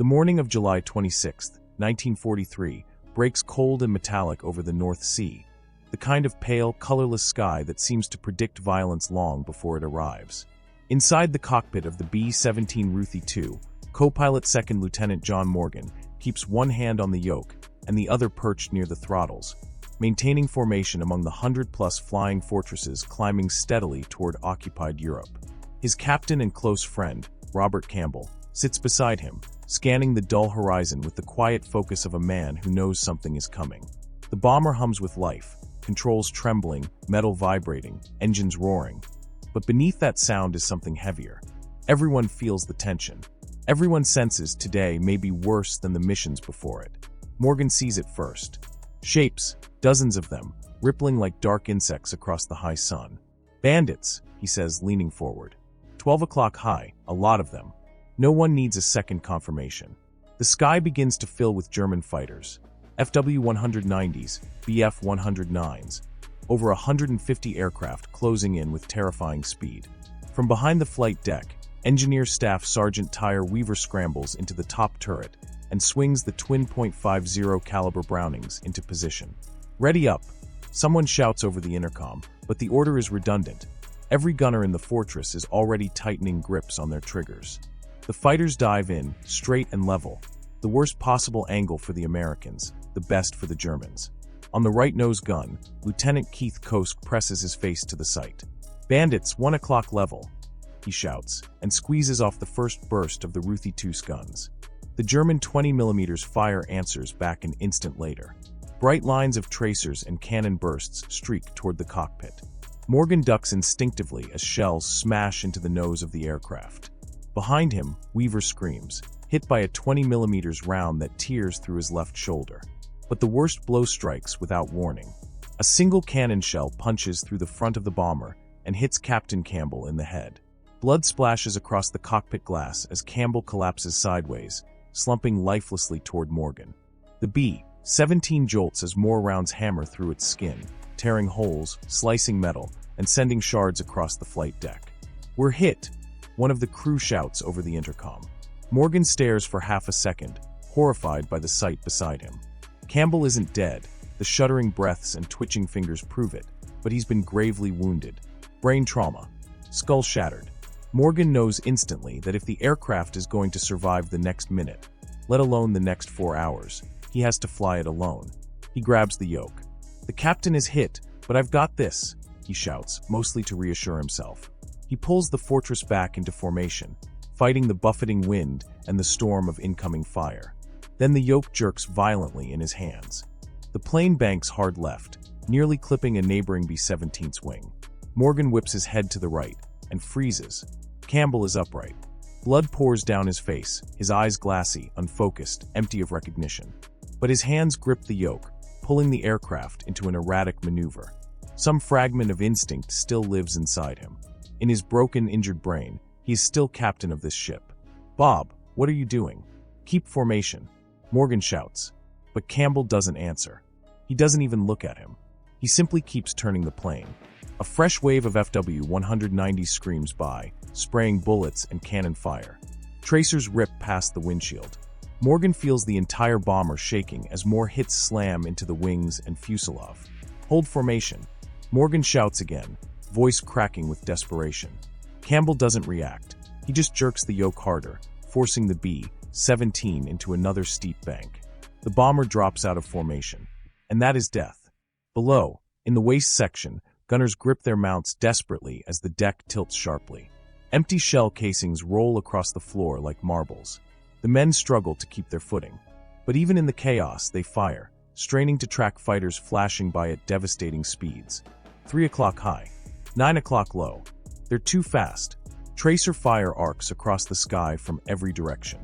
The morning of July 26, 1943, breaks cold and metallic over the North Sea, the kind of pale, colorless sky that seems to predict violence long before it arrives. Inside the cockpit of the B-17 WWII, co-pilot Second Lieutenant John Morgan keeps one hand on the yoke and the other perched near the throttles, maintaining formation among the 100-plus flying fortresses climbing steadily toward occupied Europe. His captain and close friend, Robert Campbell, sits beside him, scanning the dull horizon with the quiet focus of a man who knows something is coming. The bomber hums with life, controls trembling, metal vibrating, engines roaring. But beneath that sound is something heavier. Everyone feels the tension. Everyone senses today may be worse than the missions before it. Morgan sees it first. Shapes, dozens of them, rippling like dark insects across the high sun. Bandits, he says, leaning forward. 12 o'clock high, a lot of them. No one needs a second confirmation. The sky begins to fill with German fighters. FW-190s, Bf-109s. Over 150 aircraft closing in with terrifying speed. From behind the flight deck, Engineer Staff Sergeant Tyre Weaver scrambles into the top turret and swings the twin .50 caliber Brownings into position. Ready up! Someone shouts over the intercom, but the order is redundant. Every gunner in the fortress is already tightening grips on their triggers. The fighters dive in, straight and level. The worst possible angle for the Americans, the best for the Germans. On the right nose gun, Lieutenant Keith Kosk presses his face to the sight. "Bandits, 1 o'clock level," he shouts, and squeezes off the first burst of the WWII's guns. The German 20mm fire answers back an instant later. Bright lines of tracers and cannon bursts streak toward the cockpit. Morgan ducks instinctively as shells smash into the nose of the aircraft. Behind him, Weaver screams, hit by a 20mm round that tears through his left shoulder. But the worst blow strikes without warning. A single cannon shell punches through the front of the bomber and hits Captain Campbell in the head. Blood splashes across the cockpit glass as Campbell collapses sideways, slumping lifelessly toward Morgan. The B-17 jolts as more rounds hammer through its skin, tearing holes, slicing metal, and sending shards across the flight deck. "We're hit!" one of the crew shouts over the intercom. Morgan stares for half a second, horrified by the sight beside him. Campbell isn't dead, the shuddering breaths and twitching fingers prove it, but he's been gravely wounded. Brain trauma. Skull shattered. Morgan knows instantly that if the aircraft is going to survive the next minute, let alone the next 4 hours, he has to fly it alone. He grabs the yoke. "The captain is hit, but I've got this," he shouts, mostly to reassure himself. He pulls the fortress back into formation, fighting the buffeting wind and the storm of incoming fire. Then the yoke jerks violently in his hands. The plane banks hard left, nearly clipping a neighboring B-17's wing. Morgan whips his head to the right and freezes. Campbell is upright. Blood pours down his face, his eyes glassy, unfocused, empty of recognition. But his hands grip the yoke, pulling the aircraft into an erratic maneuver. Some fragment of instinct still lives inside him. In his broken, injured brain, he is still captain of this ship. "Bob, what are you doing?" "Keep formation," Morgan shouts. But Campbell doesn't answer. He doesn't even look at him. He simply keeps turning the plane. A fresh wave of FW-190 screams by, spraying bullets and cannon fire. Tracers rip past the windshield. Morgan feels the entire bomber shaking as more hits slam into the wings and fuselage. "Hold formation," Morgan shouts again, voice cracking with desperation. Campbell doesn't react. He just jerks the yoke harder, forcing the B-17 into another steep bank. The bomber drops out of formation. And that is death. Below, in the waist section, gunners grip their mounts desperately as the deck tilts sharply. Empty shell casings roll across the floor like marbles. The men struggle to keep their footing. But even in the chaos, they fire, straining to track fighters flashing by at devastating speeds. 3 o'clock high. 9 o'clock low. They're too fast. Tracer fire arcs across the sky from every direction.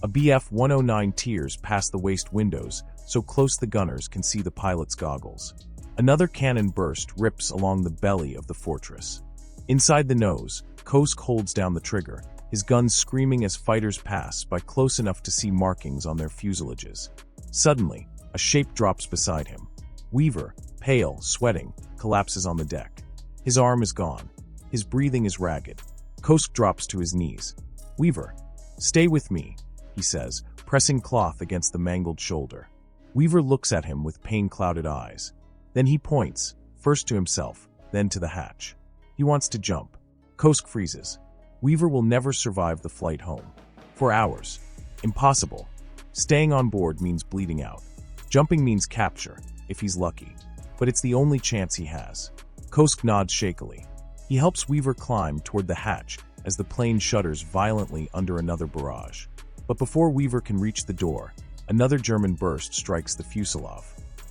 A Bf-109 tears past the waist windows, so close the gunners can see the pilot's goggles. Another cannon burst rips along the belly of the fortress. Inside the nose, Kosk holds down the trigger, his guns screaming as fighters pass by close enough to see markings on their fuselages. Suddenly, a shape drops beside him. Weaver, pale, sweating, collapses on the deck. His arm is gone. His breathing is ragged. Kosk drops to his knees. "Weaver, stay with me," he says, pressing cloth against the mangled shoulder. Weaver looks at him with pain-clouded eyes. Then he points, first to himself, then to the hatch. He wants to jump. Kosk freezes. Weaver will never survive the flight home. For hours. Impossible. Staying on board means bleeding out. Jumping means capture, if he's lucky. But it's the only chance he has. Kosk nods shakily. He helps Weaver climb toward the hatch as the plane shudders violently under another barrage. But before Weaver can reach the door, another German burst strikes the fuselage.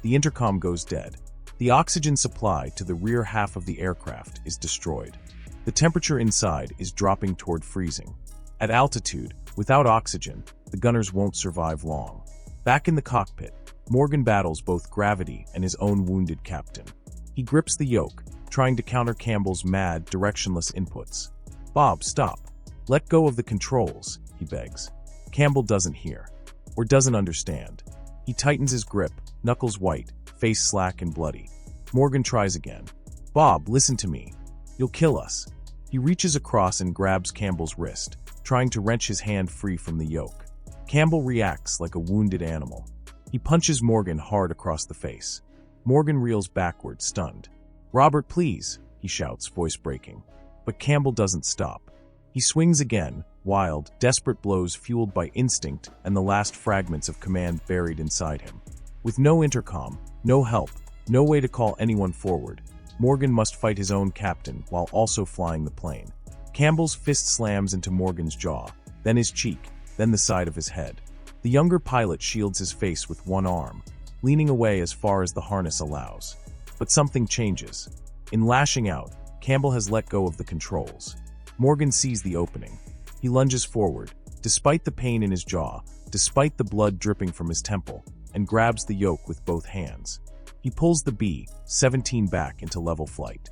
The intercom goes dead. The oxygen supply to the rear half of the aircraft is destroyed. The temperature inside is dropping toward freezing. At altitude, without oxygen, the gunners won't survive long. Back in the cockpit, Morgan battles both gravity and his own wounded captain. He grips the yoke, trying to counter Campbell's mad, directionless inputs. "Bob, stop. Let go of the controls," he begs. Campbell doesn't hear, or doesn't understand. He tightens his grip, knuckles white, face slack and bloody. Morgan tries again. "Bob, listen to me. You'll kill us." He reaches across and grabs Campbell's wrist, trying to wrench his hand free from the yoke. Campbell reacts like a wounded animal. He punches Morgan hard across the face. Morgan reels backward, stunned. "Robert, please," he shouts, voice breaking. But Campbell doesn't stop. He swings again, wild, desperate blows fueled by instinct and the last fragments of command buried inside him. With no intercom, no help, no way to call anyone forward, Morgan must fight his own captain while also flying the plane. Campbell's fist slams into Morgan's jaw, then his cheek, then the side of his head. The younger pilot shields his face with one arm, leaning away as far as the harness allows. But something changes. In lashing out, Campbell has let go of the controls. Morgan sees the opening. He lunges forward, despite the pain in his jaw, despite the blood dripping from his temple, and grabs the yoke with both hands. He pulls the B-17 back into level flight.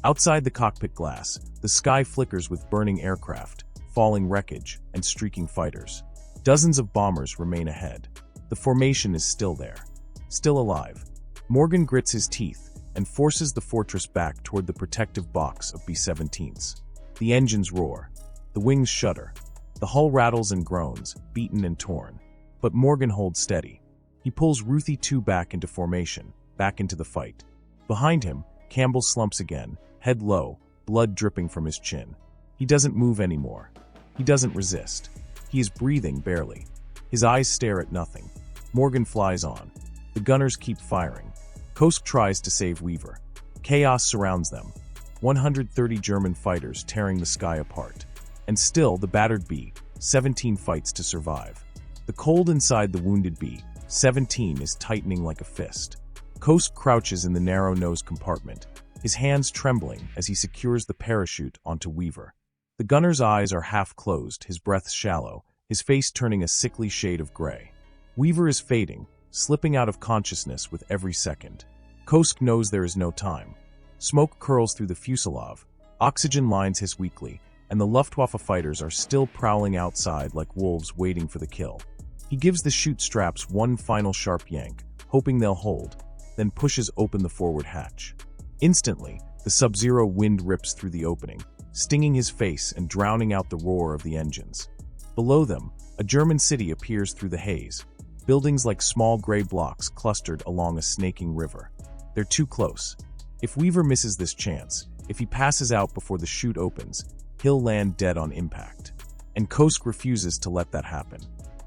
Outside the cockpit glass, the sky flickers with burning aircraft, falling wreckage, and streaking fighters. Dozens of bombers remain ahead. The formation is still there, still alive. Morgan grits his teeth and forces the fortress back toward the protective box of B-17s. The engines roar. The wings shudder. The hull rattles and groans, beaten and torn. But Morgan holds steady. He pulls Ruthie 2 back into formation, back into the fight. Behind him, Campbell slumps again, head low, blood dripping from his chin. He doesn't move anymore. He doesn't resist. He is breathing barely. His eyes stare at nothing. Morgan flies on. The gunners keep firing. Kosk tries to save Weaver. Chaos surrounds them. 130 German fighters tearing the sky apart. And still, the battered B-17 fights to survive. The cold inside the wounded B-17 is tightening like a fist. Kosk crouches in the narrow nose compartment, his hands trembling as he secures the parachute onto Weaver. The gunner's eyes are half closed, his breath shallow, his face turning a sickly shade of gray. Weaver is fading, slipping out of consciousness with every second. Kosk knows there is no time. Smoke curls through the fuselage, oxygen lines hiss weakly, and the Luftwaffe fighters are still prowling outside like wolves waiting for the kill. He gives the chute straps one final sharp yank, hoping they'll hold, then pushes open the forward hatch. Instantly, the sub-zero wind rips through the opening, stinging his face and drowning out the roar of the engines. Below them, a German city appears through the haze, buildings like small gray blocks clustered along a snaking river. They're too close. If Weaver misses this chance, if he passes out before the chute opens, he'll land dead on impact. And Kosk refuses to let that happen.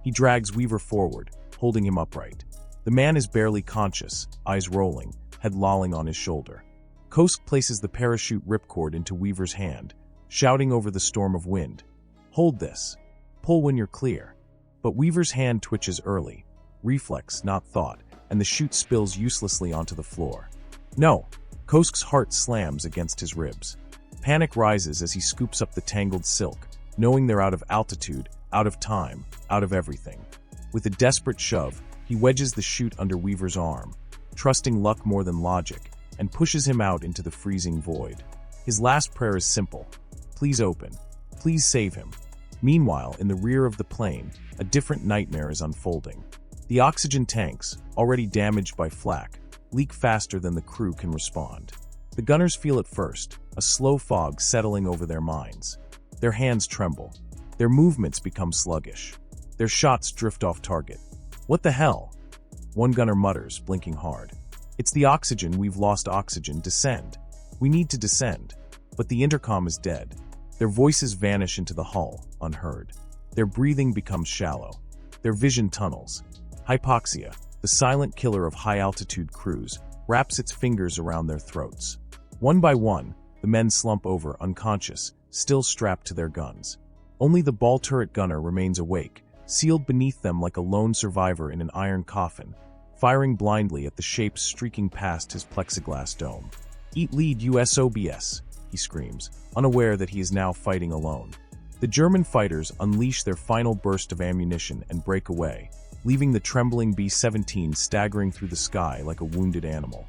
He drags Weaver forward, holding him upright. The man is barely conscious, eyes rolling, head lolling on his shoulder. Kosk places the parachute ripcord into Weaver's hand, shouting over the storm of wind, "Hold this. Pull when you're clear." But Weaver's hand twitches early, reflex, not thought, and the chute spills uselessly onto the floor. No! Kosk's heart slams against his ribs. Panic rises as he scoops up the tangled silk, knowing they're out of altitude, out of time, out of everything. With a desperate shove, he wedges the chute under Weaver's arm, trusting luck more than logic, and pushes him out into the freezing void. His last prayer is simple. Please open. Please save him. Meanwhile, in the rear of the plane, a different nightmare is unfolding. The oxygen tanks, already damaged by flak, leak faster than the crew can respond. The gunners feel it first, a slow fog settling over their minds. Their hands tremble. Their movements become sluggish. Their shots drift off target. "What the hell?" One gunner mutters, blinking hard. "It's the oxygen, we've lost oxygen, descend. We need to descend." But the intercom is dead. Their voices vanish into the hull, unheard. Their breathing becomes shallow. Their vision tunnels. Hypoxia, the silent killer of high-altitude crews, wraps its fingers around their throats. One by one, the men slump over, unconscious, still strapped to their guns. Only the ball turret gunner remains awake, sealed beneath them like a lone survivor in an iron coffin, firing blindly at the shapes streaking past his plexiglass dome. "Eat lead, USOBS," he screams, unaware that he is now fighting alone. The German fighters unleash their final burst of ammunition and break away, leaving the trembling B-17 staggering through the sky like a wounded animal.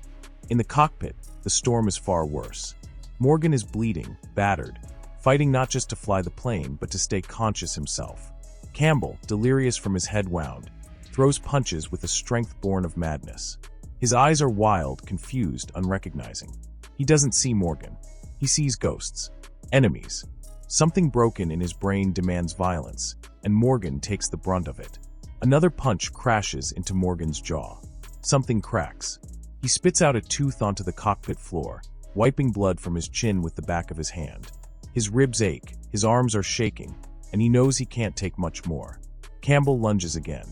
In the cockpit, the storm is far worse. Morgan is bleeding, battered, fighting not just to fly the plane but to stay conscious himself. Campbell, delirious from his head wound, throws punches with a strength born of madness. His eyes are wild, confused, unrecognizing. He doesn't see Morgan. He sees ghosts. Enemies. Something broken in his brain demands violence, and Morgan takes the brunt of it. Another punch crashes into Morgan's jaw. Something cracks. He spits out a tooth onto the cockpit floor, wiping blood from his chin with the back of his hand. His ribs ache, his arms are shaking, and he knows he can't take much more. Campbell lunges again.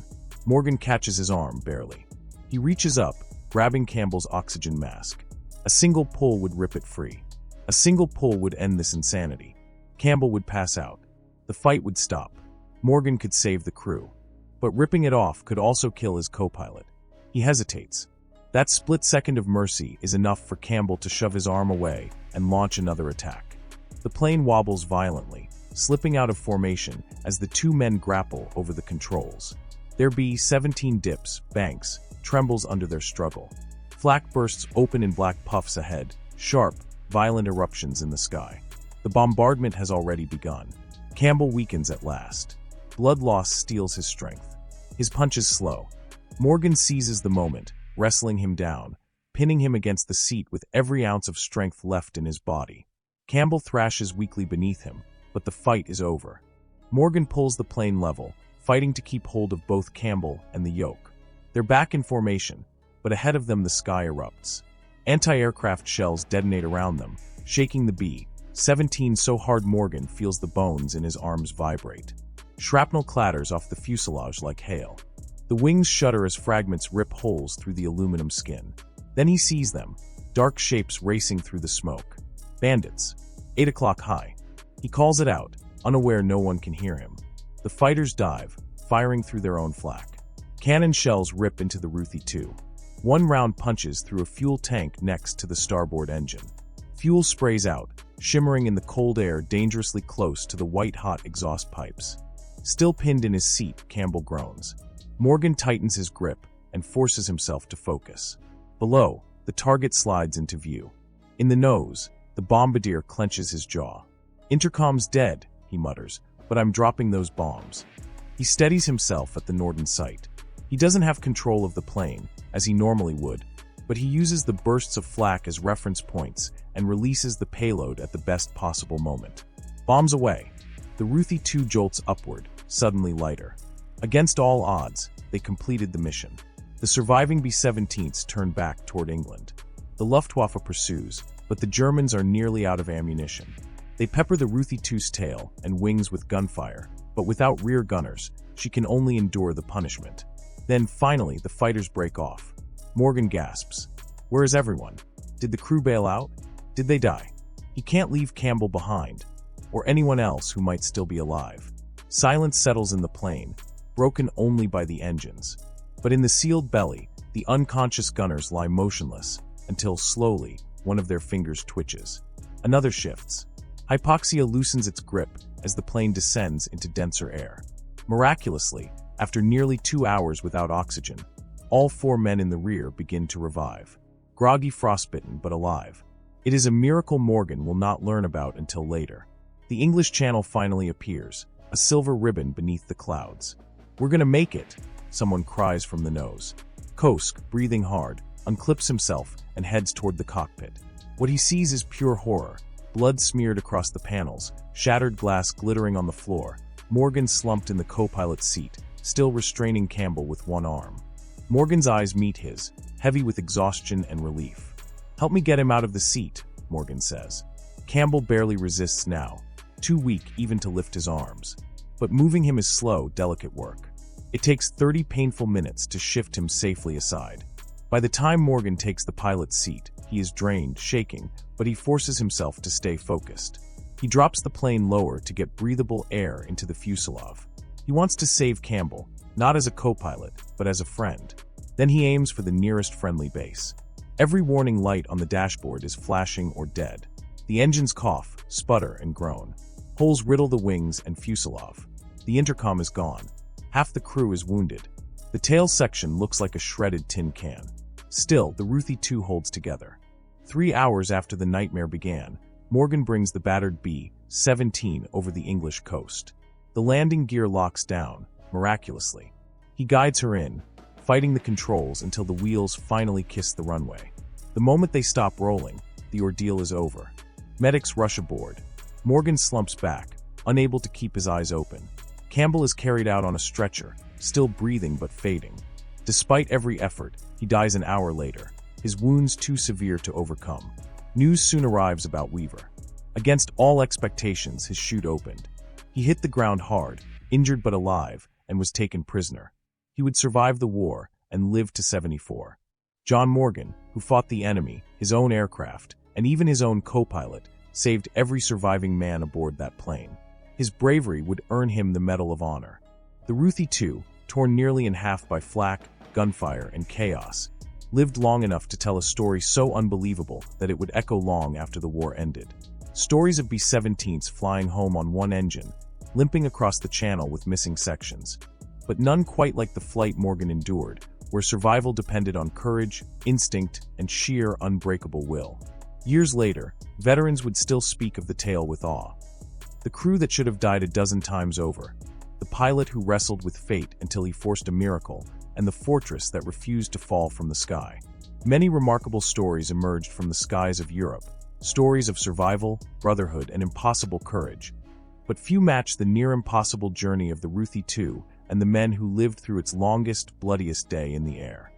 Morgan catches his arm, barely. He reaches up, grabbing Campbell's oxygen mask. A single pull would rip it free. A single pull would end this insanity. Campbell would pass out. The fight would stop. Morgan could save the crew. But ripping it off could also kill his co-pilot. He hesitates. That split second of mercy is enough for Campbell to shove his arm away and launch another attack. The plane wobbles violently, slipping out of formation as the two men grapple over the controls. Their B-17 dips, banks, trembles under their struggle. Flak bursts open in black puffs ahead, sharp, violent eruptions in the sky. The bombardment has already begun. Campbell weakens at last. Blood loss steals his strength. His punches slow. Morgan seizes the moment, wrestling him down, pinning him against the seat with every ounce of strength left in his body. Campbell thrashes weakly beneath him, but the fight is over. Morgan pulls the plane level, fighting to keep hold of both Campbell and the yoke. They're back in formation, but ahead of them the sky erupts. Anti-aircraft shells detonate around them, shaking the B-17 so hard Morgan feels the bones in his arms vibrate. Shrapnel clatters off the fuselage like hail. The wings shudder as fragments rip holes through the aluminum skin. Then he sees them, dark shapes racing through the smoke. Bandits. 8 o'clock high. He calls it out, unaware no one can hear him. The fighters dive, firing through their own flak. Cannon shells rip into the WWII. One round punches through a fuel tank next to the starboard engine. Fuel sprays out, shimmering in the cold air dangerously close to the white-hot exhaust pipes. Still pinned in his seat, Campbell groans. Morgan tightens his grip and forces himself to focus. Below, the target slides into view. In the nose, the bombardier clenches his jaw. "Intercom's dead," he mutters, "but I'm dropping those bombs." He steadies himself at the Norden site. He doesn't have control of the plane, as he normally would, but he uses the bursts of flak as reference points and releases the payload at the best possible moment. Bombs away. The WWII jolts upward, suddenly lighter. Against all odds, they completed the mission. The surviving B-17s turn back toward England. The Luftwaffe pursues, but the Germans are nearly out of ammunition. They pepper the WWII's tail and wings with gunfire, but without rear gunners, she can only endure the punishment. Then, finally, the fighters break off. Morgan gasps. Where is everyone? Did the crew bail out? Did they die? He can't leave Campbell behind, or anyone else who might still be alive. Silence settles in the plane, broken only by the engines. But in the sealed belly, the unconscious gunners lie motionless, until slowly, one of their fingers twitches. Another shifts. Hypoxia loosens its grip as the plane descends into denser air. Miraculously, after nearly 2 hours without oxygen, all 4 men in the rear begin to revive. Groggy, frostbitten, but alive. It is a miracle Morgan will not learn about until later. The English Channel finally appears, a silver ribbon beneath the clouds. "We're gonna make it," someone cries from the nose. Kosk, breathing hard, unclips himself and heads toward the cockpit. What he sees is pure horror. Blood smeared across the panels, shattered glass glittering on the floor. Morgan slumped in the co-pilot's seat, still restraining Campbell with one arm. Morgan's eyes meet his, heavy with exhaustion and relief. "Help me get him out of the seat," Morgan says. Campbell barely resists now, too weak even to lift his arms. But moving him is slow, delicate work. It takes 30 painful minutes to shift him safely aside. By the time Morgan takes the pilot's seat, he is drained, shaking, but he forces himself to stay focused. He drops the plane lower to get breathable air into the fuselage. He wants to save Campbell, not as a co-pilot, but as a friend. Then he aims for the nearest friendly base. Every warning light on the dashboard is flashing or dead. The engines cough, sputter, and groan. Holes riddle the wings and fuselage. The intercom is gone. Half the crew is wounded. The tail section looks like a shredded tin can. Still, the WWII 2 holds together. 3 hours after the nightmare began, Morgan brings the battered B-17 over the English coast. The landing gear locks down, miraculously. He guides her in, fighting the controls until the wheels finally kiss the runway. The moment they stop rolling, the ordeal is over. Medics rush aboard. Morgan slumps back, unable to keep his eyes open. Campbell is carried out on a stretcher, still breathing but fading. Despite every effort, he dies an hour later, his wounds too severe to overcome. News soon arrives about Weaver. Against all expectations, his chute opened. He hit the ground hard, injured but alive, and was taken prisoner. He would survive the war and live to 74. John Morgan, who fought the enemy, his own aircraft, and even his own co-pilot, saved every surviving man aboard that plane. His bravery would earn him the Medal of Honor. The WWII 2, torn nearly in half by flak, gunfire, and chaos, lived long enough to tell a story so unbelievable that it would echo long after the war ended. Stories of B-17s flying home on one engine, limping across the channel with missing sections. But none quite like the flight Morgan endured, where survival depended on courage, instinct, and sheer unbreakable will. Years later, veterans would still speak of the tale with awe. The crew that should have died a dozen times over, the pilot who wrestled with fate until he forced a miracle, and the fortress that refused to fall from the sky. Many remarkable stories emerged from the skies of Europe, stories of survival, brotherhood, and impossible courage. But few match the near-impossible journey of the WWII 2 and the men who lived through its longest, bloodiest day in the air.